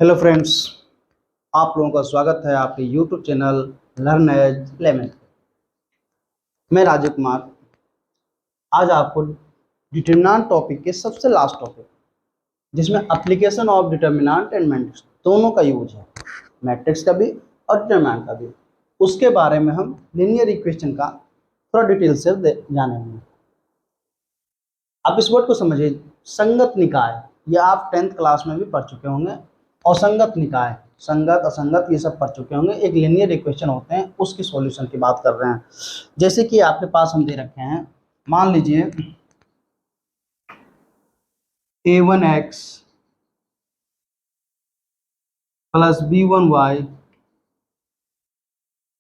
Hello friends, आप लोगों का स्वागत है आपके यूट्यूब चैनल लर्न एज 11। मैं राजीव कुमार आज आपको डिटर्मिनेंट टॉपिक के सबसे लास्ट टॉपिक जिसमें application of determinant and matrix दोनों का यूज है, मैट्रिक्स का भी और डिटर्मिनेंट का भी, उसके बारे में हम लीनियर इक्वेशन का थोड़ा डिटेल से जानेंगे। आप इस वर्ड को समझिए, संगत निकाय। यह आप 10th क्लास में भी पढ़ चुके होंगे। असंगत निकाय, संगत असंगत ये सब पढ़ चुके होंगे। एक लीनियर इक्वेशन होते हैं, उसकी सॉल्यूशन की बात कर रहे हैं। जैसे कि आपके पास हम दे रखे हैं, मान लीजिए a1x plus b1y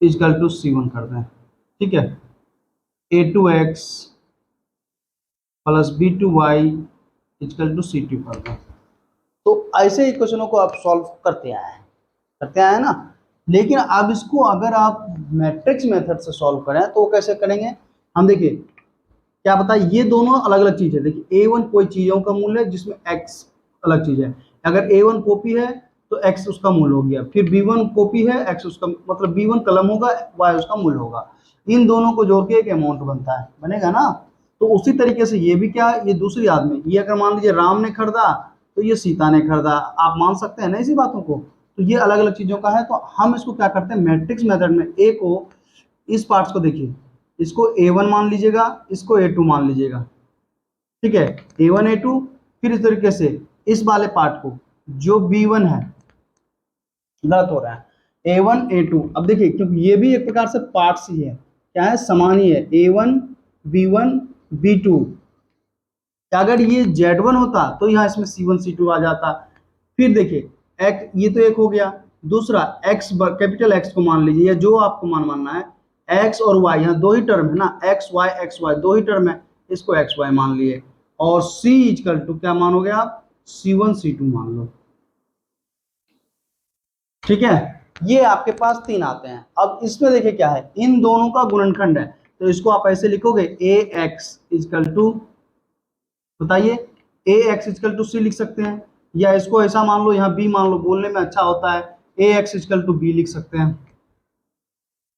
is equal to c1 कर दें, ठीक है। a2x plus b2y is equal to c2 कर दें। तो ऐसे इक्वेशनों को आप सॉल्व करते आए ना। लेकिन अब इसको अगर आप मैट्रिक्स मेथड से सॉल्व करें तो कैसे करेंगे, हम देखिए क्या पता, ये दोनों अलग अलग चीज है। देखिए a1 कोई चीजों का मूल्य है जिसमें x अलग चीज है। अगर a1 कॉपी है तो x उसका मूल्य हो गया, फिर b1 कॉपी है, x उसका मतलब b1 कलम होगा, y उसका मूल्य होगा। इन दोनों को जोड़ के एक अमाउंट बनता है, बनेगा ना। तो उसी तरीके से ये भी क्या, ये दूसरी आदमी, ये अगर मान लीजिए राम ने खरीदा तो ये सीता ने खरीदा, आप मान सकते हैं ना इसी बातों को। तो ये अलग अलग चीजों का है। तो हम इसको क्या करते हैं, मैट्रिक्स मेथड में ए को, इस पार्ट्स को देखिए, इसको a1 मान लीजिएगा, इसको a2 मान लीजिएगा, ठीक है। a1 a2, फिर इस तरीके से इस वाले पार्ट को जो b1 है, गलत हो रहा है, a1 a2। अब देखिए क्योंकि ये भी एक प्रकार से पार्ट्स ही है, क्या है, समान ही है, a1 b1 b2। अगर ये Z1 होता तो यहाँ इसमें C1 C2 आ जाता। फिर देखिए x, ये तो एक हो गया। दूसरा x, कैपिटल X को मान लीजिए, या जो आपको मानना है, x और y, यहाँ दो ही टर्म है ना, x y दो ही टर्म है, इसको x y मान लिए। और c इजकल टू क्या मानोगे आप, C1 C2 मान लो, ठीक है। ये आपके पास तीन आते हैं। अब इसमें देखिए क्या है, इन दोनों का गुणनखंड है, तो इसको आप ऐसे लिखोगे ax इजकल टू, बताइए, ए एक्स इजकल टू सी लिख सकते हैं, या इसको ऐसा मान लो, यहाँ बी मान लो, बोलने में अच्छा होता है, ए एक्स इजकल टू बी लिख सकते हैं।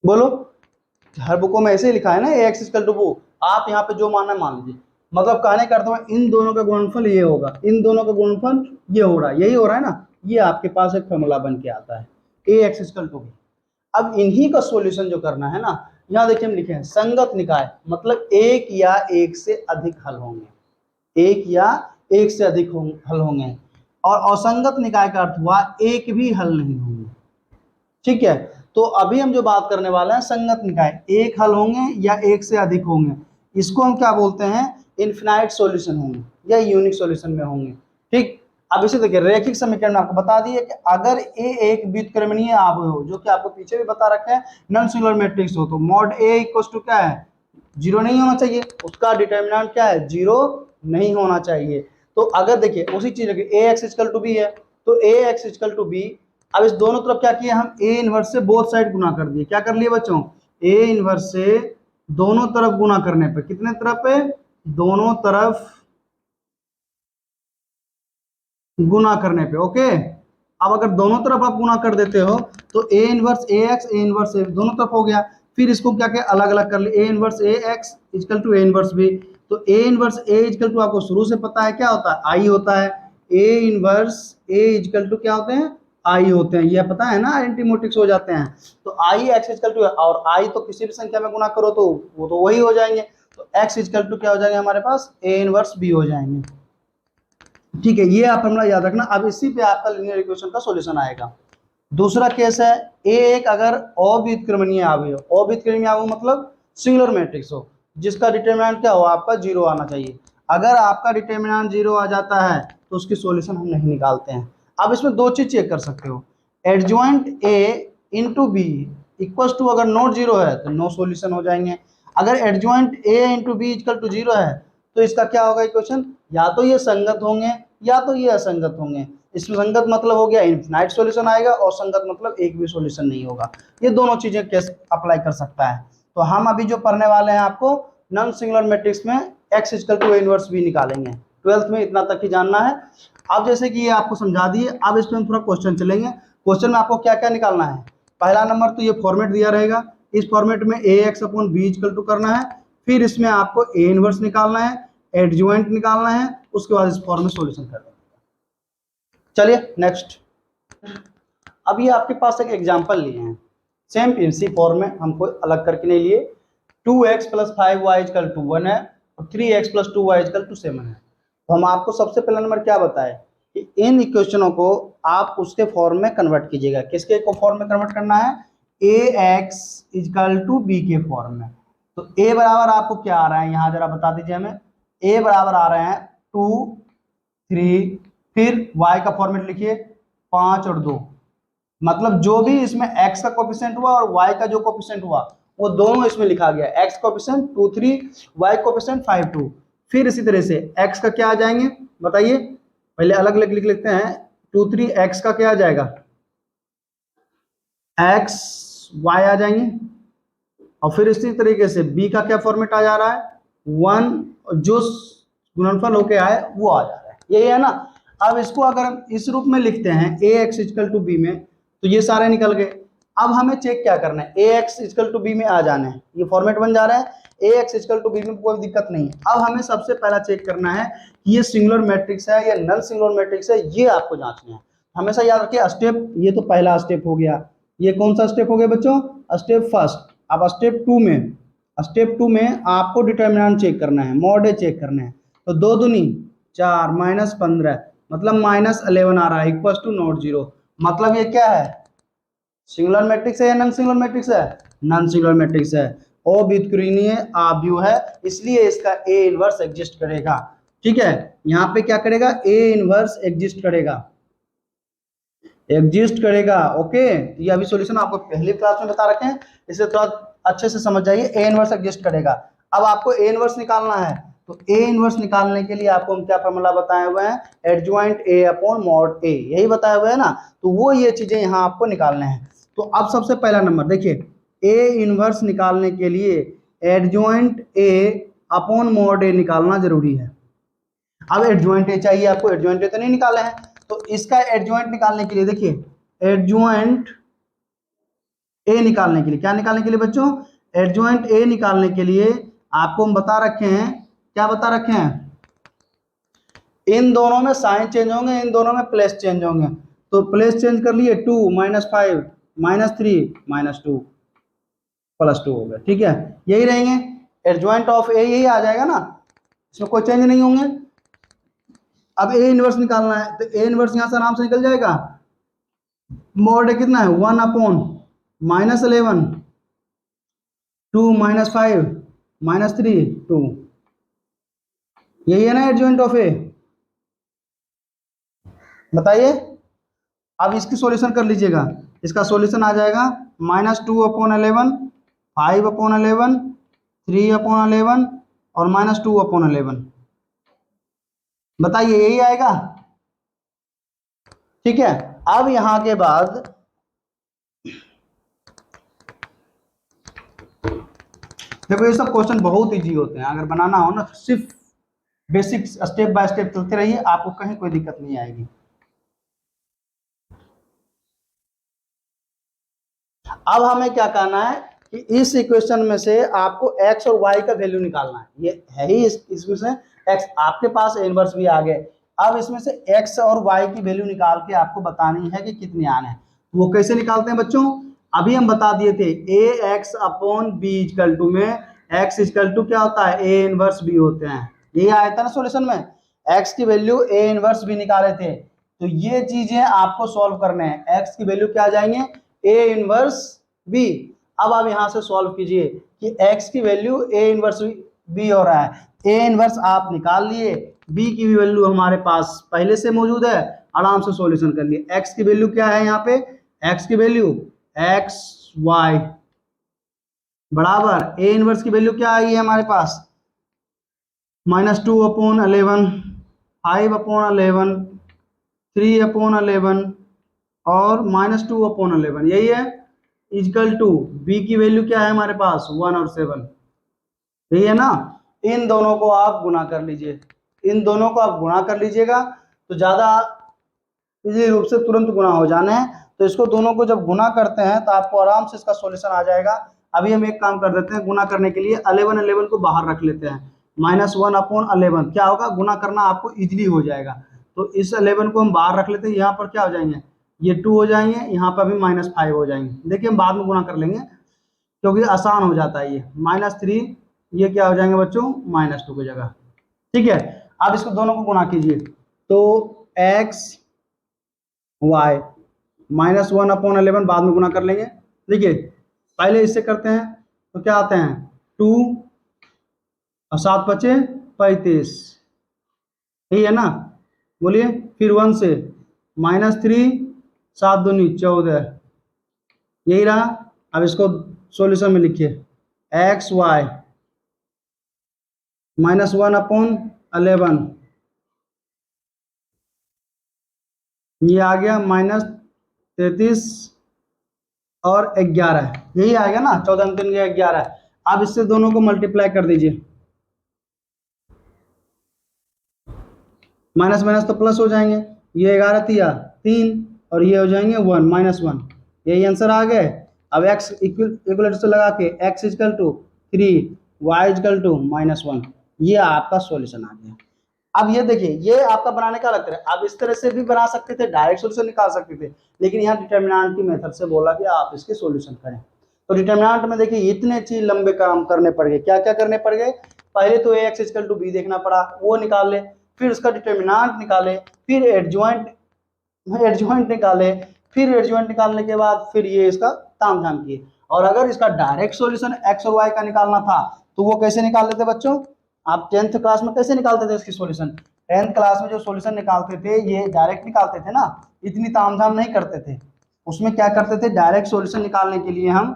बोलो, हर बुकों में ऐसे ही लिखा है ना, ए एक्स इजकल टू बू। आप यहाँ पे जो मानना है मान लीजिए। मतलब कहने का अर्थ है इन दोनों का गुणनफल ये होगा, इन दोनों का गुणनफल ये हो रहा है, यही हो रहा है ना। ये आपके पास एक फॉर्मूला बन के आता है, ए एक्स इजकल टू बी। अब इन्हीं का सॉल्यूशन जो करना है ना, यहाँ देखिए हम लिखे हैं संगत निकाय, मतलब एक या एक से अधिक हल होंगे, एक या एक से अधिक हल होंगे। और असंगत निकाय का अर्थ हुआ एक भी हल नहीं होंगे, ठीक है। तो अभी हम जो बात करने वाले हैं संगत निकाय, एक हल होंगे या एक से अधिक होंगे, इसको हम क्या बोलते हैं, इनफिनाइट सॉल्यूशन होंगे या यूनिक सॉल्यूशन में होंगे, ठीक। अब इसे देखिए, रैखिक समीकरण में आपको बता दिए कि अगर ए एक व्युत्क्रमणीय आव्यूह हो, जो कि आपको पीछे भी बता रखा है, नॉन सिंगुलर मैट्रिक्स हो, तो मॉड ए इक्वल टू क्या है, जीरो नहीं होना चाहिए, उसका डिटर्मिनेंट क्या है, जीरो नहीं होना चाहिए। तो अगर देखिए उसी चीज ए एक्स इजकल टू बी है, तो ए एक्स इजकल टू बी। अब इस दोनों तरफ क्या किया, हम ए इनवर्स से बोथ साइड गुना कर दिए। क्या कर लिए बच्चों, ए इनवर्स से दोनों तरफ गुना करने पे, कितने तरफ पे, दोनों तरफ गुना करने पे, ओके। अब अगर दोनों तरफ आप गुना कर देते हो तो A inverse A X, A inverse A दोनों तरफ हो गया। फिर इसको क्या क्या अलग अलग कर लिए, A inverse A X is equal to A inverse B. तो A inverse A is equal to आपको शुरू से पता है क्या होता है, आई होता है। A inverse A is equal to क्या होते हैं, आई होते हैं, ये पता है ना, एंटीमोटिक्स हो जाते हैं। तो आई एक्स इजकल टू, और आई तो किसी भी संख्या में गुना करो तो वो तो वही हो जाएंगे। तो एक्स इजकल टू क्या हो जाएंगे हमारे पास, ए इनवर्स बी हो जाएंगे, ठीक है। ये आप हमारा याद रखना। अब इसी पे आपका लीनियर इक्वेशन का सॉल्यूशन आएगा। दूसरा केस है, ए एक अगर अव्युत्क्रमणीय आव्यूह, अव्युत्क्रमणीय आव्यूह मतलब सिंगुलर मैट्रिक्स हो, जिसका डिटरमिनेंट क्या हो, आपका जीरो आना चाहिए। अगर आपका डिटरमिनेंट जीरो आ जाता है तो उसकी सॉल्यूशन हम नहीं निकालते हैं। अब इसमें दो चीज चेक कर सकते हो, adjoint A into B equal to, अगर नॉट जीरो है तो नो सॉल्यूशन हो जाएंगे। अगर adjoint A into B equal to zero है तो इसका क्या होगा इक्वेशन, या तो ये संगत होंगे या तो ये असंगत होंगे। इसमें संगत मतलब हो गया इनफिनाइट सॉल्यूशन आएगा, और संगत मतलब एक भी सॉल्यूशन नहीं होगा। ये दोनों चीजें कैसे अप्लाई कर सकता है। तो हम अभी जो पढ़ने वाले हैं आपको नॉन सिंगुलर मैट्रिक्स में एक्स इक्वल टू इनवर्स भी निकालेंगे। 12th में इतना तक ही जानना है। अब जैसे कि ये आपको समझा दिए, अब इसमें हम थोड़ा क्वेश्चन चलेंगे। क्वेश्चन में आपको क्या क्या निकालना है। पहला नंबर तो ये फॉर्मेट दिया रहेगा, इस फॉर्मेट में A X upon B equal to करना है, फिर इसमें आपको ए इनवर्स निकालना है, एडजॉइंट निकालना है, उसके बाद इस फॉर्म में सॉल्यूशन कर देंगे। चलिए नेक्स्ट। अब ये आपके पास एक एग्जांपल लिए हैं, सेम इसी फॉर्म में, हमको अलग करके नहीं लिए। 2x plus 5y equal to 1 है और 3x plus 2y equal to 7 है। तो हम आपको सबसे पहला नंबर क्या बताए कि इन इक्वेशनों को आप उसके फॉर्म में कन्वर्ट कीजिएगा। किसके को फॉर्म में कन्वर्ट करना है? ax इक्वल टू b के फॉर्म में। तो a बराबर आपको क्या आ रहा है, यहाँ जरा बता दीजिए हमें। a बराबर आ रहे हैं 2 3, फिर y का फॉर्मेट लिखिए 5 और 2, मतलब जो भी इसमें x का कोफिशिएंट हुआ और y का जो कोफिशिएंट हुआ वो दोनों इसमें लिखा गया। x coefficient 2 3, y coefficient 5 2। फिर इसी तरह से x का क्या आ जाएंगे बताइए, पहले अलग अलग लिख लेते हैं। 2 3 x का क्या आ जाएगा, x y आ जाएंगे, और फिर इसी तरीके से b का क्या फॉर्मेट आ जा रहा है, 1 जो गुणनफल होके आए वो आ जा रहा है, यही है ना। अब इसको अगर हम इस रूप में लिखते हैं ax इक्वल टू b में, तो ये सारे निकल गए। अब हमें चेक क्या करना है, ax इक्वल टू b में आ जाना है, ये फॉर्मेट बन जा रहा है। ax इक्वल टू b में कोई दिक्कत नहीं है। अब हमें सबसे पहला चेक करना है कि ये सिंगुलर मैट्रिक्स है या नॉन सिंगुलर मैट्रिक्स है, ये आपको जांचना है। हमेशा याद रखिए स्टेप, ये तो पहला स्टेप हो गया। ये कौन सा स्टेप हो गया बच्चों, स्टेप फर्स्ट। अब स्टेप टू में आपको डिटर्मिनेंट चेक करना है, मॉड ए चेक करना है। तो 2 दूनी 4 माइनस 15, मतलब माइनस 11 आ रहा है, इक्वल टू नॉट जीरो। मतलब ये क्या है, सिंगुलर मैट्रिक्स है या नॉन सिंगुलर मैट्रिक्स है, नॉन सिंगुलर मैट्रिक्स है। अव्युत्क्रमणीय आव्यूह है, इसलिए इसका ए इनवर्स एग्जिस्ट करेगा। ठीक है, यहाँ पे क्या करेगा, ए इनवर्स एग्जिस्ट करेगा, एग्जिस्ट करेगा। ओके, ये अभी सॉल्यूशन आपको पहली क्लास में बता रखे हैं, इसे थोड़ा अच्छे से समझ जाइए। ए इनवर्स एग्जिस्ट करेगा। अब आपको ए इनवर्स निकालना है, तो ए इनवर्स निकालने के लिए आपको हम क्या फॉर्मूला बताए हुए हैं, एडजॉइंट ए अपॉन मॉड ए, यही बताए हुए हैं ना। तो वो ये चीजें यहाँ आपको निकालने हैं। तो अब सबसे पहला नंबर देखिए, ए इनवर्स निकालने के लिए एडजॉइंट ए अपॉन मॉड ए निकालना जरूरी है। अब एडजॉइंट ए चाहिए आपको, एडजॉइंट ए तो नहीं निकाले हैं, तो इसका एडजॉइंट निकालने के लिए देखिए, एडजॉइंट ए निकालने के लिए, क्या निकालने के लिए बच्चों, एडजॉइंट ए निकालने के लिए आपको हम बता रखे हैं, क्या बता रखे हैं, इन दोनों में साइन चेंज होंगे, इन दोनों में प्लेस चेंज होंगे। तो प्लेस चेंज कर लिए, 2 माइनस 5 माइनस 3 माइनस 2 प्लस 2 हो गया। ठीक है, यही रहेंगे, एडजॉइंट ऑफ ए यही आ जाएगा ना, इसमें कोई चेंज नहीं होंगे। अब ए इनवर्स निकालना है, तो ए इनवर्स यहां से आराम से निकल जाएगा। मॉड कितना है, 1 अपॉन माइनस 11, 2 माइनस 5 माइनस 3 2, यही है ना एडजॉइंट ऑफ ए, बताइए। अब इसकी सॉल्यूशन कर लीजिएगा, इसका सॉल्यूशन आ जाएगा माइनस 2 अपॉन 11, 5 अपॉन 11, 3 अपॉन 11 और माइनस 2 अपॉन 11, बताइए यही आएगा। ठीक है, अब यहां के बाद देखो, ये सब क्वेश्चन बहुत इजी होते हैं, अगर बनाना हो ना सिर्फ बेसिक स्टेप बाय स्टेप चलते रहिए, आपको कहीं कोई दिक्कत नहीं आएगी। अब हमें क्या करना है कि इस इक्वेशन में से आपको x और y का वैल्यू निकालना है, ये है ही इसमें से x, आपके पास इनवर्स भी आ गए। अब इसमें से x और y की वैल्यू निकाल के आपको बतानी है कि कितने आने हैं। वो कैसे निकालते हैं बच्चों, अभी हम बता दिए थे, A X upon B equal to में x इक्वल टू क्या होता है, ए इनवर्स बी होते हैं, यही आया था ना सॉल्यूशन में, x की वैल्यू ए इनवर्स बी निकाले थे। तो ये चीजें आपको सॉल्व करने हैं, x की वैल्यू क्या आ जाएंगे, ए इनवर्स बी। अब आप यहां से सॉल्व कीजिए कि x की वैल्यू ए इनवर्स बी हो रहा है, ए इनवर्स आप निकाल लिए, b की भी वैल्यू हमारे पास पहले से मौजूद है, आराम से सॉल्यूशन कर लिए। x की वैल्यू क्या है यहाँ पे, x की वैल्यू x y बराबर ए इनवर्स की वैल्यू क्या आई है हमारे पास, माइनस 2 अपॉन 11, 5 अपॉन 11, 3 अपॉन 11 और माइनस 2 अपॉन 11, यही है, इक्वल टू बी की वैल्यू क्या है हमारे पास 1 और 7, यही है ना। इन दोनों को आप गुणा कर लीजिए, इन दोनों को आप गुणा कर लीजिएगा, तो ज़्यादा इसी रूप से तुरंत गुना हो जाना है। तो इसको दोनों को जब गुना करते हैं तो आपको आराम से इसका सॉल्यूशन आ जाएगा। अभी हम एक काम कर देते हैं, गुना करने के लिए 11 को बाहर रख लेते हैं। -1/11 क्या होगा, गुना करना आपको इजीली हो जाएगा। तो इस 11 को हम बाहर रख लेते हैं, यहाँ पर क्या हो जाएंगे, ये 2 हो जाएंगे, यहाँ पर भी -5 हो जाएंगे। देखिए हम बाद में गुना कर लेंगे क्योंकि आसान हो जाता है। ये -3 ये क्या हो जाएंगे बच्चों, -2 की जगह। ठीक है, अब इसको दोनों को गुना कीजिए तो x y -1/11 बाद में गुना कर लेंगे। देखिए पहले इससे करते हैं तो क्या आते हैं 2 और 7 बचे 35, यही है ना, बोलिए। फिर 1 से -3 7 दूनी 14, यही रहा। अब इसको सॉल्यूशन में लिखिए x y -1/11 ये आ गया -33 और 11, यही आएगा ना, 14 3 11। अब इससे दोनों को मल्टीप्लाई कर दीजिए, माइनस माइनस तो प्लस हो जाएंगे, ये 11 तिया 3 और ये हो जाएंगे 1 -1, यही आंसर आ गए। अब x इक्वल से लगा के x equal to 3 y equal to -1, ये आपका सॉल्यूशन आ गया। अब ये देखिए, ये आपका बनाने का अलग तरह, आप इस तरह से भी बना सकते थे, डायरेक्ट सॉल्यूशन निकाल सकते थे, लेकिन यहाँ डिटर्मिनेंट की मेथड से बोला कि आप इसके सॉल्यूशन करें। तो डिटर्मिनेंट में देखिए इतने चीज लंबे काम करने पड़ गए, क्या क्या करने पड़ गए। पहले तो ax इक्वल टू b देखना पड़ा, वो निकाल ले, फिर उसका डिटर्मिनेंट निकाले, फिर एडजॉइंट निकाले, फिर एडजॉइंट निकालने के बाद फिर ये इसका ताम झाम किए। और अगर इसका डायरेक्ट सॉल्यूशन x और y का निकालना था तो वो कैसे निकाल लेते बच्चों, आप 10th क्लास में कैसे निकालते थे इसकी सॉल्यूशन। 10th क्लास में जो सॉल्यूशन निकालते थे ये डायरेक्ट निकालते थे ना, इतनी तामझाम नहीं करते थे। उसमें क्या करते थे, डायरेक्ट सॉल्यूशन निकालने के लिए हम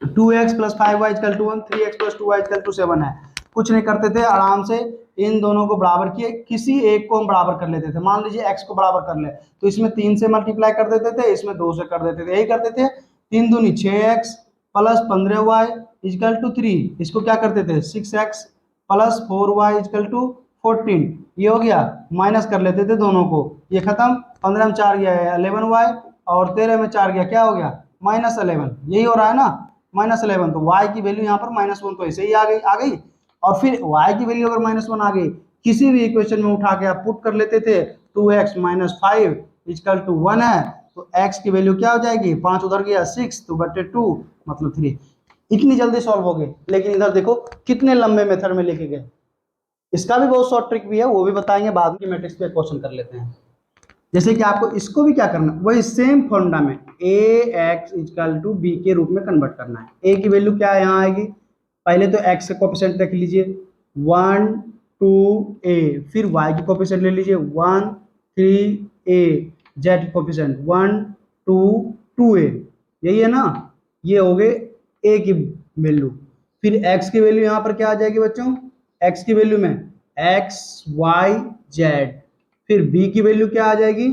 2x + 5y = 1, 3x + 2y = 7 है, कुछ नहीं करते थे, आराम से इन दोनों को बराबर किए, किसी एक को हम बराबर कर लेते थे। मान लीजिए x को बराबर कर ले तो इसमें 3 से मल्टीप्लाई कर देते थे, इसमें 2 से कर देते थे, यही करते थे। 3 दूनी 6x + 15y = 3, इसको क्या करते थे 6x + 4y = 14, ये हो गया। माइनस कर लेते थे दोनों को, ये खत्म, 15 में 4 गया 11y और 13 में 4 गया, क्या हो गया -11, यही हो रहा है ना -11। तो y की वैल्यू यहाँ पर -1 तो ऐसे ही आ गई। और फिर y की वैल्यू अगर -1 आ गई, किसी भी इक्वेशन में उठा के आप पुट कर लेते थे, 2x - 5 = 1 है, तो x की वैल्यू क्या हो जाएगी, 5 उधर गया 6 तो बटे 2 मतलब 3। इतनी जल्दी सॉल्व हो गए। लेकिन इधर देखो कितने लंबे मेथड में लेके गए। इसका भी बहुत शॉर्ट ट्रिक भी है, वो भी बताएंगे बाद में। मैट्रिक्स पे क्वेश्चन कर लेते हैं। जैसे कि आपको इसको भी क्या करना, वही सेम फॉर्मूला में ax = b के रूप में कन्वर्ट करना है। a की वैल्यू क्या यहाँ आएगी, पहले तो x का कोएफिशिएंट रख लीजिए 1 2 a, फिर y की कोएफिशिएंट ले लीजिए 1 3 a, z की कोएफिशिएंट 1 2 2a, यही है ना, ये हो गए a की वैल्यू। फिर x की वैल्यू यहाँ पर क्या आ जाएगी बच्चों, x की वैल्यू में x y z। फिर b की वैल्यू क्या आ जाएगी,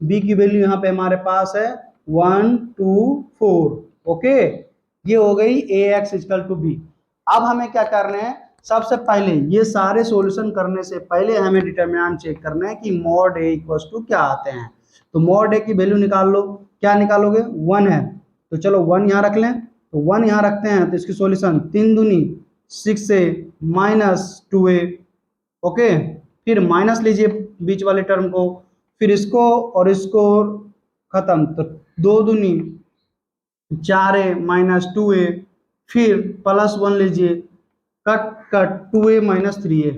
b की वैल्यू यहाँ पे हमारे पास है 1 2 4, ओके। ये हो गई ax = b। अब हमें क्या करना है, सबसे पहले ये सारे सॉल्यूशन करने से पहले हमें डिटर्मिनेंट चेक करना है कि mod a = क्या आते हैं। तो mod a की वैल्यू निकाल लो, क्या निकालोगे 1 है, तो चलो 1 यहाँ रख लें, तो 1 यहाँ रखते हैं तो इसकी सॉल्यूशन 3 दूनी 6a -2a, ओके। फिर माइनस लीजिए बीच वाले टर्म को, फिर इसको और इसको खत्म, तो 2 दूनी 4a -2a, फिर +1 लीजिए, कट कट 2a - 3a।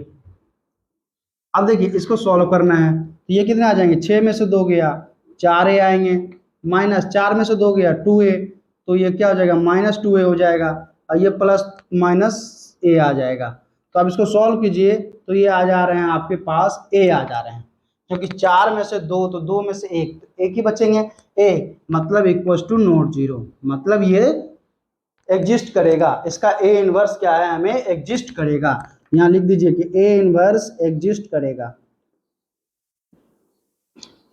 अब देखिए इसको सॉल्व करना है तो ये कितने आ जाएंगे, 6 में से 2 गया 4a आएंगे, -4 में से 2 गया 2a, तो ये क्या हो जाएगा -2a हो जाएगा, और ये +- a आ जाएगा। तो अब इसको सॉल्व कीजिए तो ये आ जा रहे हैं आपके पास a आ जा रहे हैं, क्योंकि 4 में से 2 तो 2 में से 1, तो एक ही बचेंगे a, मतलब = नॉट 0, मतलब ये एग्जिस्ट करेगा। इसका a इनवर्स क्या है, हमें एग्जिस्ट करेगा। यहाँ लिख दीजिए कि a इनवर्स एग्जिस्ट करेगा,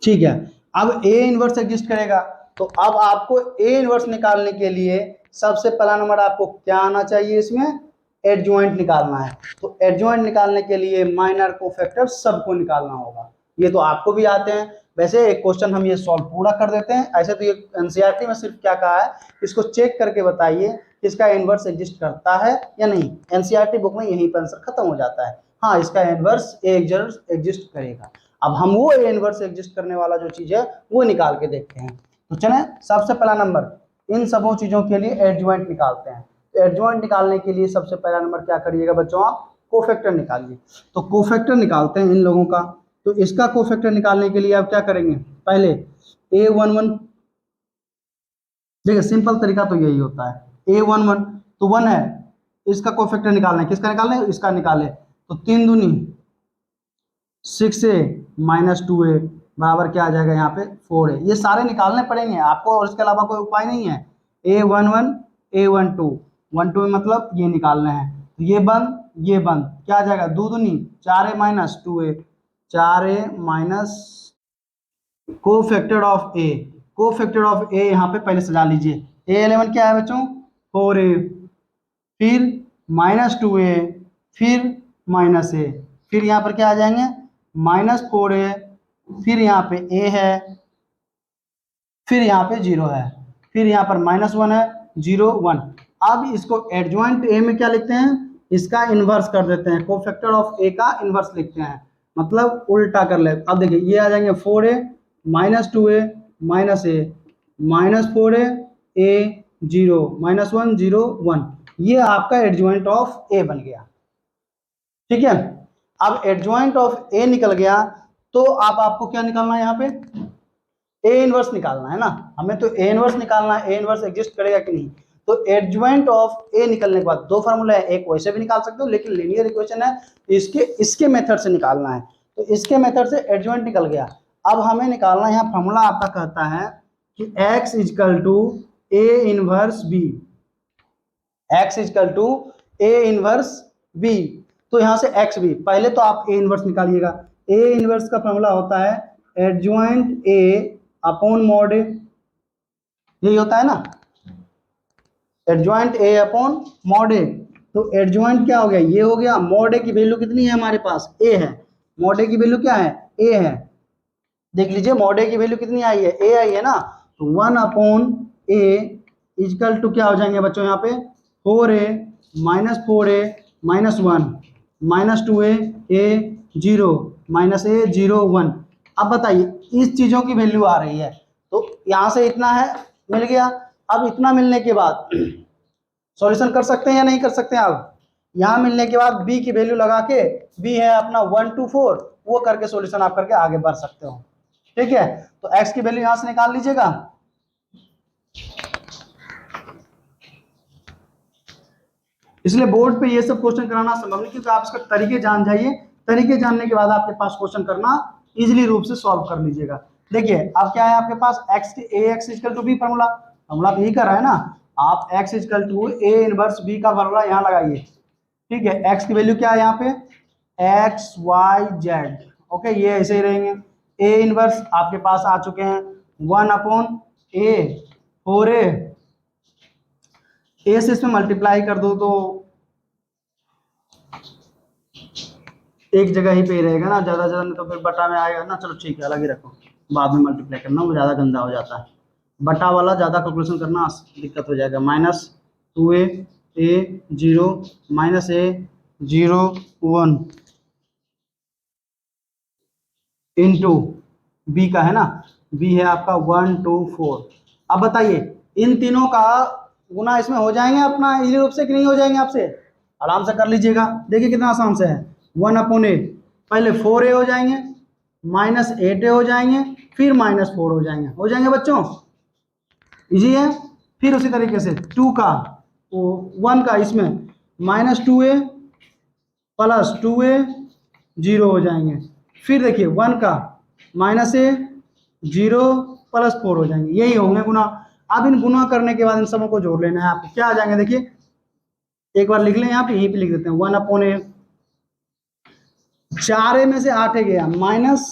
ठीक है। अब a इनवर्स एग्जिस्ट करेगा, तो अब आपको a इनवर्स निकालने के लिए सबसे पहला नंबर आपको क्या आना चाहिए, इसमें एडजॉइंट निकालना है। तो एडजॉइंट निकालने के लिए माइनर कोफैक्टर सबको निकालना होगा। ये तो आपको भी आते हैं। वैसे एक क्वेश्चन हम ये सॉल्व पूरा कर देते हैं। ऐसे तो ये एनसीईआरटी में सिर्फ क्या कहा है, इसको चेक करके बताइए इसका इनवर्स एग्जिस्ट करता है या नहीं। एनसीईआरटी बुक में यहीं पर आंसर खत्म हो जाता है। हाँ, इसका इनवर्स ए एग्जिस्ट करेगा। अब हम वो ए इनवर्स एग्जिस्ट करने वाला जो चीज है वो निकाल के देखते हैं। तो चलें, सबसे पहला नंबर इन सबों चीजों के लिए एडजॉइंट निकालते हैं। तो एडजॉइंट निकालने के लिए सबसे पहला नंबर क्या करिएगा बच्चों, आप कोफैक्टर निकालिए। तो कोफैक्टर निकालते हैं इन लोगों का। तो इसका कोफैक्टर निकालने के लिए आप क्या करेंगे, पहले A11, देखिए सिंपल तरीका तो यही होता है। A11 तो 1 है, इसका कोफैक्टर निकालना है। किसका निकालना है, इसका निकाले। तो 3 दूनी 6A माइनस 2A बराबर क्या आ जाएगा यहाँ पे 4A। ये सारे निकालने पड़ेंगे आपको और इसके अलावा कोई उपाय नहीं है। A11 A12 12 में मतलब ये निकालना है। तो ये बंद क्या आ जाएगा, 2 दूनी 4A minus 2A, 4A minus cofactor of A। Cofactor of A यहाँ पे पहले सजा लीजिए। A11 क्या है बच्चों 4A, फिर माइनस 2A, फिर माइनस A, फिर यहाँ पर क्या आ जाएंगे माइनस 4A, फिर यहाँ पे A है, फिर यहाँ पे 0 है, फिर यहाँ पर माइनस 1 है, 0 1। अब इसको एडजॉइंट A में क्या लिखते हैं, इसका इनवर्स कर देते हैं। कोफैक्टर ऑफ A का इनवर्स लिखते हैं, मतलब उल्टा कर ले। अब देखिए ये आ जाएंगे 4A minus 2A minus A minus 4A A 0 minus 1 0 1। ये आपका एडजॉइंट ऑफ A बन गया। ठीक है, अब एडजॉइंट ऑफ A निकल गया तो अब आपको क्या निकालना है, यहाँ पे A इनवर्स निकालना है ना। हमें तो A इनवर्स निकालना है, A इनवर्स एग्जिस्ट करेगा कि नहीं। तो एडजॉइंट ऑफ A निकलने के बाद दो फार्मूला है, एक वैसे भी निकाल सकते हो लेकिन लीनियर इक्वेशन है, इसके मेथड से निकालना है। तो इसके मेथड से एडजॉइंट निकल गया। अब हमें निकालना है, यहाँ फार्मूला आपका कहता है कि x equal to A inverse B, x equal to A inverse B। तो यहाँ से x भी, पहले तो आप A इनवर्स निकालिएगा। A इनवर्स का फार्मूला होता है adjoint A upon mod A, यही होता है ना, adjoint A upon mod A। तो एडजॉइंट क्या हो गया, ये हो गया। मॉड A की वैल्यू कितनी है हमारे पास, A है। मॉड A की वैल्यू क्या है, A है। देख लीजिए मॉड A की वैल्यू कितनी आई है, A आई है ना। तो 1 अपॉन A इजकल टू क्या हो जाएंगे बच्चों यहाँ पे 4A minus 4A minus 1 minus 2A A 0 minus A 0 1। अब बताइए इस चीजों की वैल्यू आ रही है, तो यहाँ से इतना है मिल गया। अब इतना मिलने के बाद सॉल्यूशन कर सकते हैं या नहीं कर सकते हैं। आप यहाँ मिलने के बाद B की वैल्यू लगा के, B है अपना 1 2 4, वो करके सॉल्यूशन आप करके आगे बढ़ सकते हो। ठीक है, तो x की वैल्यू यहां से निकाल लीजिएगा। इसलिए बोर्ड पे ये सब क्वेश्चन कराना संभव नहीं, क्योंकि आप इसका तरीके जान जाइए। तरीके जानने के बाद आपके पास क्वेश्चन करना इजीली रूप से सॉल्व कर लीजिएगा। देखिए अब क्या है आपके पास x के ax equal to b formula तो यही कर रहा है ना। आप x equal to a inverse b का फार्मूला यहाँ लगाइए। ठीक है, x की वैल्यू क्या है यहाँ पे x y z। ओके, ये ऐसे ही रहेंगे। a इनवर्स आपके पास आ चुके हैं 1 अपॉन a 4A। a से इसमें मल्टीप्लाई कर दो तो एक जगह ही पे रहेगा ना, ज्यादा नहीं तो फिर बटा में आएगा ना। चलो ठीक है, अलग ही रखो, बाद में मल्टीप्लाई करना वो ज्यादा गंदा हो जाता है। बटा वाला ज्यादा कैलकुलेशन करना दिक्कत हो जाएगा। Minus 2A A 0 minus A 0 1 into B का है ना, B है आपका 1 2 4। अब बताइए इन तीनों का गुना इसमें हो जाएंगे अपना इजी रूप से कि नहीं हो जाएंगे, आपसे आराम से कर लीजिएगा। देखिए कितना आसान से है। 1 अपॉन A, पहले 4A हो जाएंगे, माइनस 8A हो जाएंगे, फिर माइनस 4 हो जाएंगे बच्चों, इजी है। फिर उसी तरीके से 2 का 1 का इसमें माइनस 2A प्लस 2A 0 हो जाएंगे। फिर देखिए 1 का माइनस A 0 प्लस 4 हो जाएंगे, यही होंगे गुना। अब इन गुना करने के बाद इन सबों को जोड़ लेना है आपको। क्या आ जाएंगे देखिए, एक बार लिख लें, यहाँ पे यहीं पे लिख देते हैं 1 अपॉन A। 4A में से 8A गया, माइनस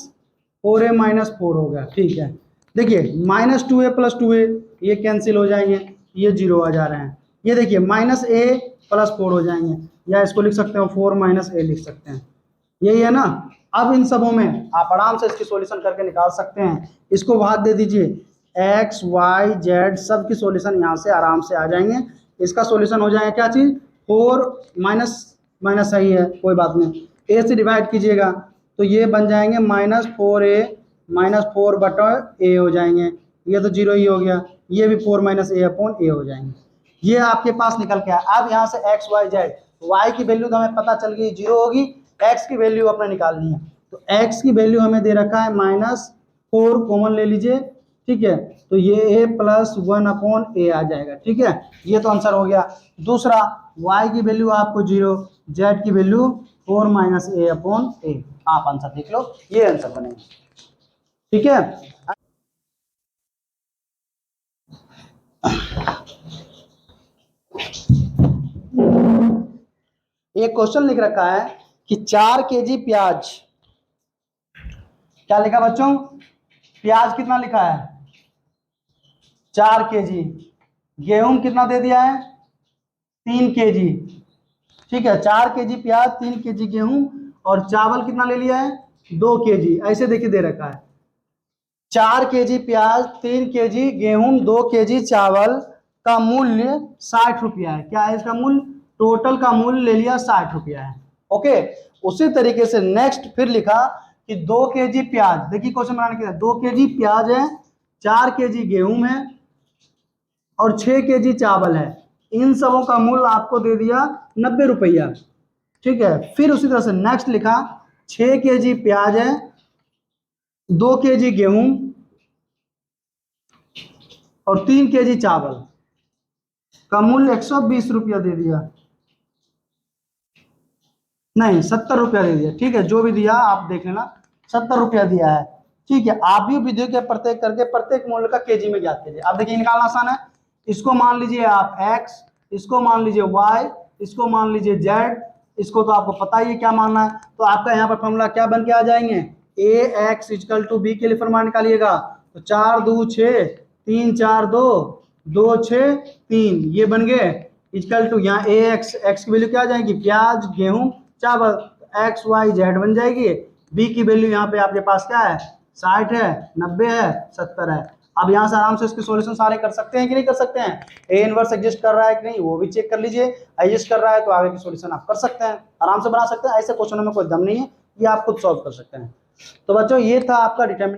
4A माइनस 4 हो गया। ठीक है, देखिए माइनस 2A प्लस 2A ये कैंसिल हो जाएंगे, ये 0 आ जा रहे हैं। ये देखिए माइनस A प्लस 4 हो जाएंगे, या इसको लिख सकते हो 4 माइनस ए लिख सकते हैं, यही है ना। अब इन सबों में आप आराम से इसकी सॉल्यूशन करके निकाल सकते हैं। इसको भाग दे दीजिए, एक्स वाई जेड सब की सॉल्यूशन यहाँ से आराम से आ जाएंगे। इसका सॉल्यूशन हो जाएगा क्या चीज़, 4 माइनस माइनस सही है कोई बात नहीं, ए से डिवाइड कीजिएगा तो ये बन जाएंगे -4a -4/a हो जाएंगे, ये तो जीरो ही हो गया, ये भी 4 माइनस ए अपॉन ए हो जाएंगे। ये आपके पास निकल के आया। अब यहाँ से एक्स वाई जेड, वाई की वैल्यू तो हमें पता चल गई जीरो होगी, एक्स की वैल्यू अपने निकालनी है। तो एक्स की वैल्यू हमें दे रखा है -4, कॉमन ले लीजिए, ठीक है, तो ये a + 1/a आ जाएगा, ठीक है, ये तो आंसर हो गया। दूसरा, y की वैल्यू आपको 0, z की वैल्यू 4 माइनस a/a, आप आंसर देख लो, ये आंसर बनेगा, ठीक है। एक क्वेश्चन लिख रखा है कि 4 kg प्याज, क्या लिखा बच्चों, प्याज कितना लिखा है 4 kg, गेहूं कितना दे दिया है 3 kg, ठीक है, 4 kg प्याज 3 kg गेहूं, और चावल कितना ले लिया है 2 kg, ऐसे देखिए दे रखा है 4 kg प्याज 3 kg गेहूं 2 kg चावल का मूल्य 60 रुपया है। क्या है इसका मूल्य, टोटल का मूल्य ले लिया 60 रुपया है, ओके। उसी तरीके से नेक्स्ट फिर लिखा कि 2 kg प्याज, देखिए क्वेश्चन बनाने के लिए 2 kg प्याज है, 4 kg गेहूं है और 6 kg चावल है, इन सबों का मूल्य आपको दे दिया 90 रुपया, ठीक है। फिर उसी तरह से नेक्स्ट लिखा 6 kg प्याज है, 2 kg गेहूं और 3 kg चावल का मूल्य 120 रुपया दे दिया, नहीं 70 रुपया दे दिया, ठीक है, जो भी दिया आप देख लेना, 70 रुपया दिया है, ठीक है। आप भी वीडियो के प्रत्येक करके प्रत्येक मूल्य का केजी में ज्ञात कीजिए। आप देखिए निकालना आसान है, इसको मान लीजिए आप x, इसको मान लीजिए y, इसको मान लीजिए z, इसको तो आपको पता ही है क्या मानना है, तो आपका यहाँ पर फॉर्मूला क्या बन के आ जाएंगे, ax = b के लिए फॉर्मूला निकालिएगा, तो 4 2 6 3 4 2 2 6 3, ये बन गए इक्वल टू यहाँ ax, x की वैल्यू क्या आ जाएगी, प्याज गेहूं चावल, एक्स वाई जेड बन जाएगी। बी की वैल्यू यहाँ पे आपके पास क्या है 60 है, 90 है, 70 है। अब यहाँ से आराम से इसके सॉल्यूशन सारे कर सकते हैं कि नहीं कर सकते हैं, ए इनवर्स एग्जिस्ट कर रहा है कि नहीं वो भी चेक कर लीजिए, एग्जिस्ट कर रहा है तो आगे की सॉल्यूशन आप कर सकते हैं, आराम से बना सकते हैं, ऐसे क्वेश्चनों में कोई दम नहीं है, ये आप खुद सॉल्व कर सकते हैं। तो बच्चों ये था आपका डिटरमिनेंट